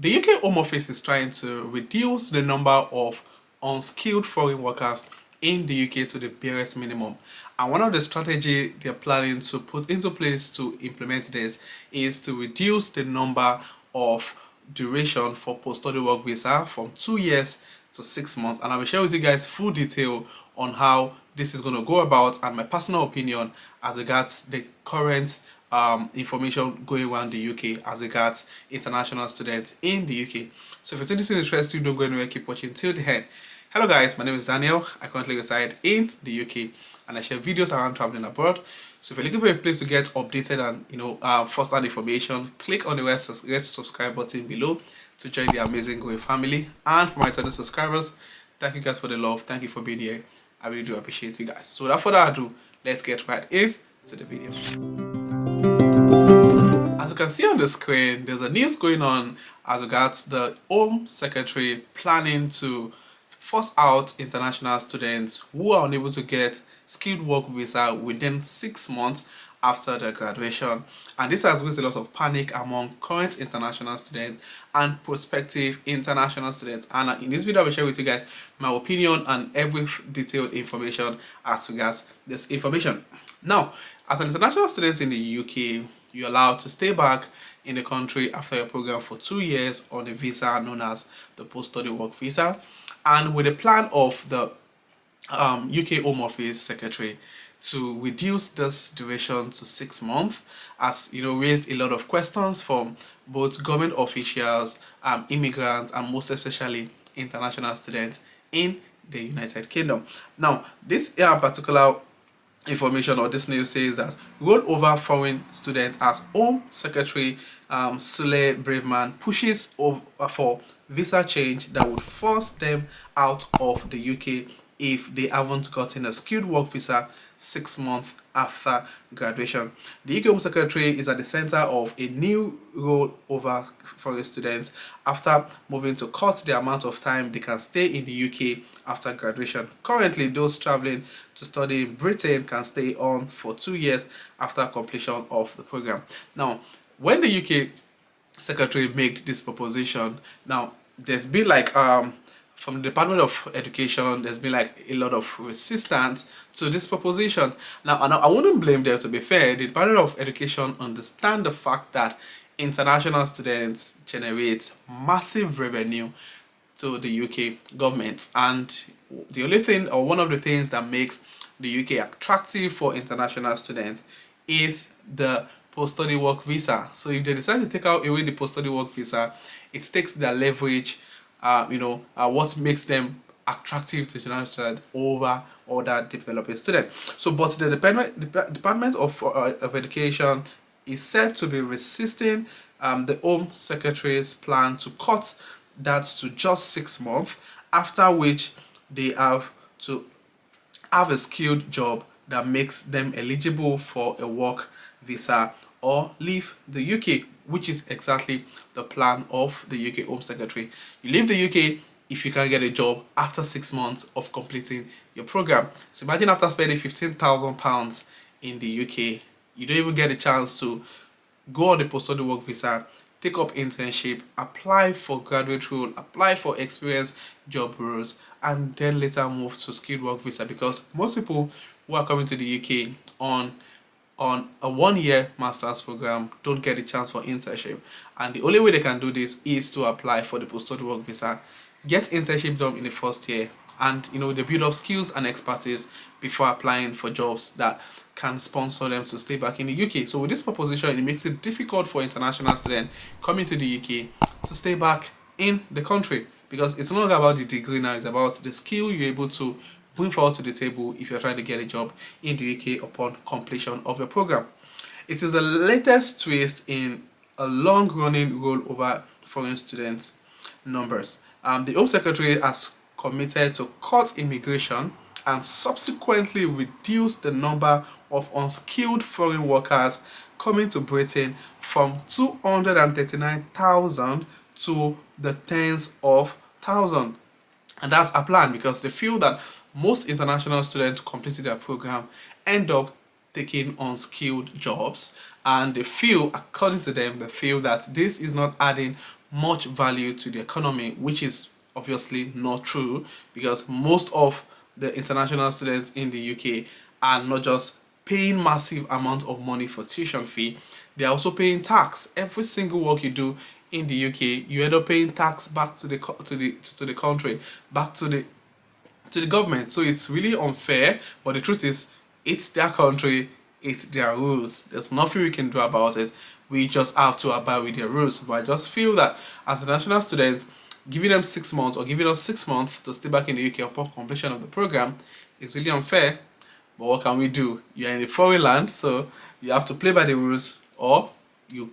The UK Home Office is trying to reduce the number of unskilled foreign workers in the UK to the barest minimum. And one of the strategy they're planning to put into place to implement this is to reduce the number of duration for post-study work visa from 2 years to 6 months. And I will share with you guys full detail on how this is going to go about and my personal opinion as regards the current information going around the UK as regards international students in the UK. So if it's anything interesting, don't go anywhere, keep watching till the end. Hello guys, my name is Daniel. I currently reside in the UK and I share videos around traveling abroad. So if you're looking for a place to get updated and first-hand information, click on the red subscribe button below to join the amazing growing family. And for my returning subscribers, thank you guys for the love. Thank you for being here. I really do appreciate you guys. So without further ado, let's get right into the video. As you can see on the screen, there's a news going on as regards the Home Secretary planning to force out international students who are unable to get skilled work visa within 6 months after their graduation. And this has raised a lot of panic among current international students and prospective international students. And in this video I will share with you guys my opinion and every detailed information as regards this information. Now, as an international student in the UK, you're allowed to stay back in the country after your program for 2 years on a visa known as the post-study work visa. And with the plan of the UK Home Office Secretary to reduce this duration to 6 months, as you know, raised a lot of questions from both government officials, immigrants, and most especially international students in the United Kingdom. Now, this particular information or this news says that roll over foreign students as Home Secretary Sule Braverman pushes for visa change that would force them out of the UK if they haven't gotten a skilled work visa 6 months after graduation. The UK Home Secretary is at the center of a new rollover for students after moving to cut the amount of time they can stay in the UK after graduation. Currently, those traveling to study in Britain can stay on for 2 years after completion of the program. Now, when the UK Secretary made this proposition, now there's been like from the Department of Education, there's been like a lot of resistance to this proposition. Now, I wouldn't blame them, to be fair. The Department of Education understand the fact that international students generate massive revenue to the UK government, and the only thing, or one of the things that makes the UK attractive for international students is the post-study work visa. So if they decide to take away the post-study work visa, it takes their leverage, what makes them attractive to international students over other developing students. So, but the Department of Education is said to be resisting the Home Secretary's plan to cut that to just 6 months, after which they have to have a skilled job that makes them eligible for a work visa or leave the UK, which is exactly the plan of the UK Home Secretary. You leave the UK if you can get a job after 6 months of completing your program. So imagine after spending £15,000 in the UK, you don't even get a chance to go on the post-study work visa, take up internship, apply for graduate role, apply for experienced job roles, and then later move to skilled work visa, because most people who are coming to the UK on a 1-year master's program don't get a chance for internship, and the only way they can do this is to apply for the post-study work visa, get internship done in the first year, and they build up skills and expertise before applying for jobs that can sponsor them to stay back in the UK. So with this proposition, it makes it difficult for international students coming to the UK to stay back in the country, because it's no longer about the degree now, it's about the skill you're able to bring forward to the table if you're trying to get a job in the UK upon completion of your program. It is the latest twist in a long-running rollover foreign students numbers. The Home Secretary has committed to cut immigration and subsequently reduce the number of unskilled foreign workers coming to Britain from 239,000 to the tens of thousands. And that's a plan, because they feel that most international students completing their program end up taking unskilled jobs, and they feel, according to them, they feel that this is not adding much value to the economy, which is obviously not true, because most of the international students in the UK are not just paying massive amount of money for tuition fee, they are also paying tax. Every single work you do in the UK, you end up paying tax back to the country, back to the government. So it's really unfair, but the truth is, it's their country, it's their rules. There's nothing we can do about it. We just have to abide with their rules. But I just feel that as international students, giving them 6 months or giving us 6 months to stay back in the UK upon completion of the program is really unfair. But what can we do? You're in a foreign land, so you have to play by the rules, or you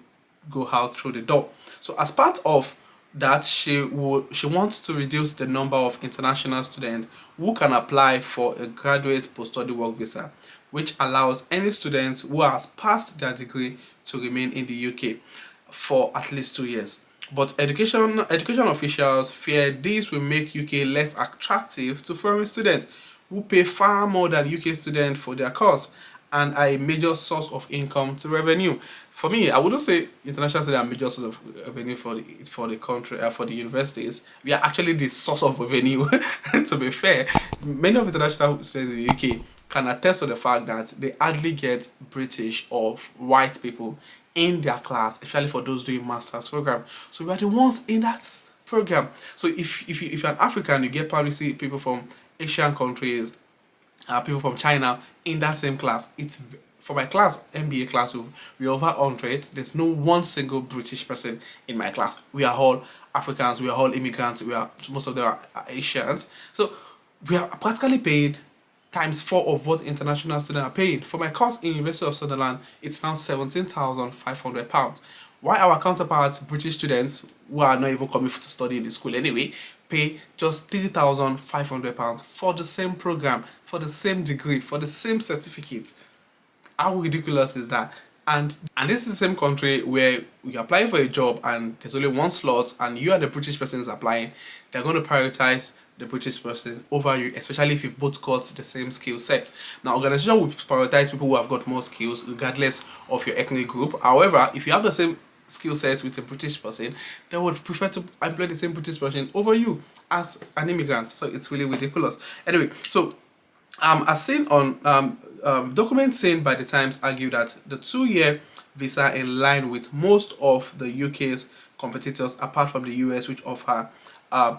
go out through the door. So as part of that, she wants to reduce the number of international students who can apply for a graduate post-study work visa, which allows any student who has passed their degree to remain in the UK for at least 2 years. But education officials fear this will make UK less attractive to foreign students who pay far more than UK students for their course and are a major source of income to revenue. For me, I wouldn't say international students are a major source of revenue for the country, for the universities. We are actually the source of revenue. To be fair, many of international students in the UK can attest to the fact that they hardly get British or white people in their class, especially for those doing master's program. So we are the ones in that program. So if you're an African, you get probably see people from Asian countries, people from China in that same class. It's for my class, MBA class, we're over 100. There's no one single British person in my class. We are all Africans, we are all immigrants, most of them are Asians. So we are practically paying times 4 of what international students are paying. For my course in University of Sunderland, it's now £17,500. While our counterparts, British students, who are not even coming to study in the school anyway, pay just £3,500 for the same program, for the same degree, for the same certificate. How ridiculous is that? And this is the same country where you're applying for a job and there's only one slot and you and the British person is applying. They're going to prioritize the British person over you, especially if you've both got the same skill set. Now, organization will prioritize people who have got more skills regardless of your ethnic group. However, if you have the same skill set with a British person, they would prefer to employ the same British person over you as an immigrant. So it's really ridiculous. Anyway, so as seen on documents seen by the Times argue that the 2-year visa in line with most of the UK's competitors, apart from the US, which offer a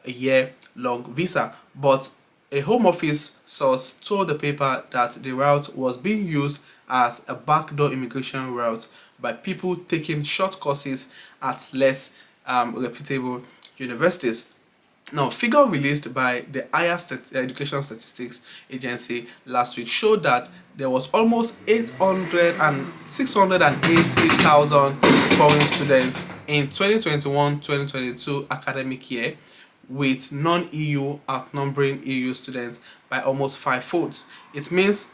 year-long visa. But a Home Office source told the paper that the route was being used as a backdoor immigration route by people taking short courses at less reputable universities. Now, figure released by the Higher Education Statistics Agency last week showed that there was almost 680,000 foreign students in 2021-2022 academic year, with non-EU outnumbering EU students by almost 5-fold. It means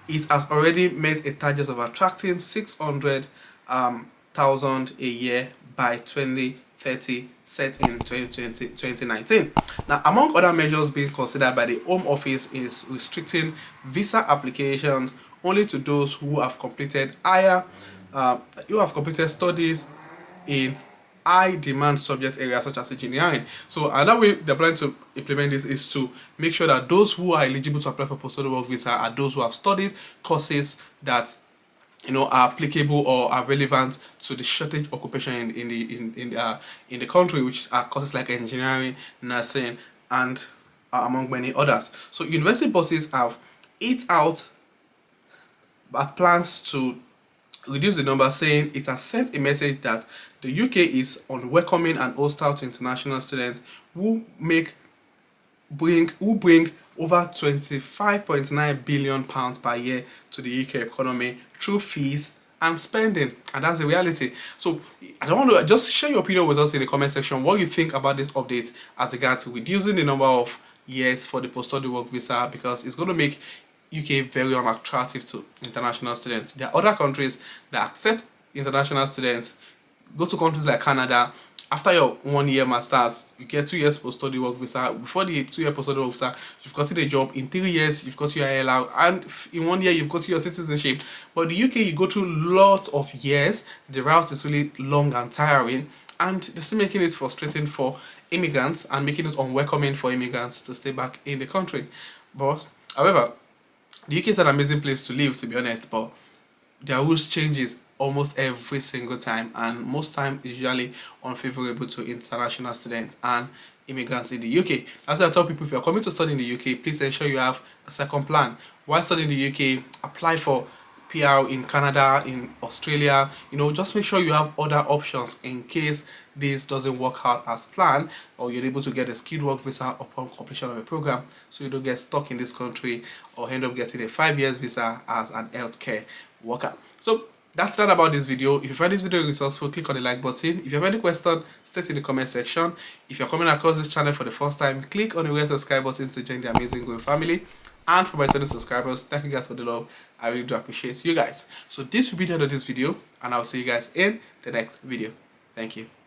it has already met a target of attracting 600,000 a year by 2030, set in 2019. Now, among other measures being considered by the Home Office is restricting visa applications only to those who have completed studies in high demand subject areas such as engineering. So another way they're planning to implement this is to make sure that those who are eligible to apply for post-study work visa are those who have studied courses that are applicable or are relevant to the shortage occupation in the country, which are courses like engineering, nursing, and among many others. So university bosses have hit out at plans to reduce the number, saying it has sent a message that the UK is unwelcoming and hostile to international students who bring over £25.9 billion per year to the UK economy through fees and spending, and that's the reality. So I don't want to just share your opinion with us in the comment section what you think about this update as regards to reducing the number of years for the post-study work visa, because it's going to make UK very unattractive to international students. There are other countries that accept international students. Go to countries like Canada. After your 1-year masters, you get 2 years post-study work visa. Before the 2-year post-study work visa, you've gotten a job. In 3 years, you've got your ILR, and in 1 year, you've got your citizenship. But the UK, you go through lots of years. The route is really long and tiring, and they're still making it frustrating for immigrants and making it unwelcoming for immigrants to stay back in the country. But however, the UK is an amazing place to live, to be honest, but their rules changes almost every single time, and most time is usually unfavorable to international students and immigrants in the UK. That's why I tell people, if you're coming to study in the UK, please ensure you have a second plan. While studying in the UK, apply for PR in Canada, in Australia. Just make sure you have other options in case this doesn't work out as planned, or you're able to get a skilled work visa upon completion of a program, so you don't get stuck in this country or end up getting a 5 years visa as an healthcare worker. So that's that about this video. If you find this video resourceful, click on the like button. If you have any question, state in the comment section. If you're coming across this channel for the first time, click on the red subscribe button to join the amazing growing family. And for my returning subscribers, thank you guys for the love. I really do appreciate you guys. So this will be the end of this video, and I'll see you guys in the next video. Thank you.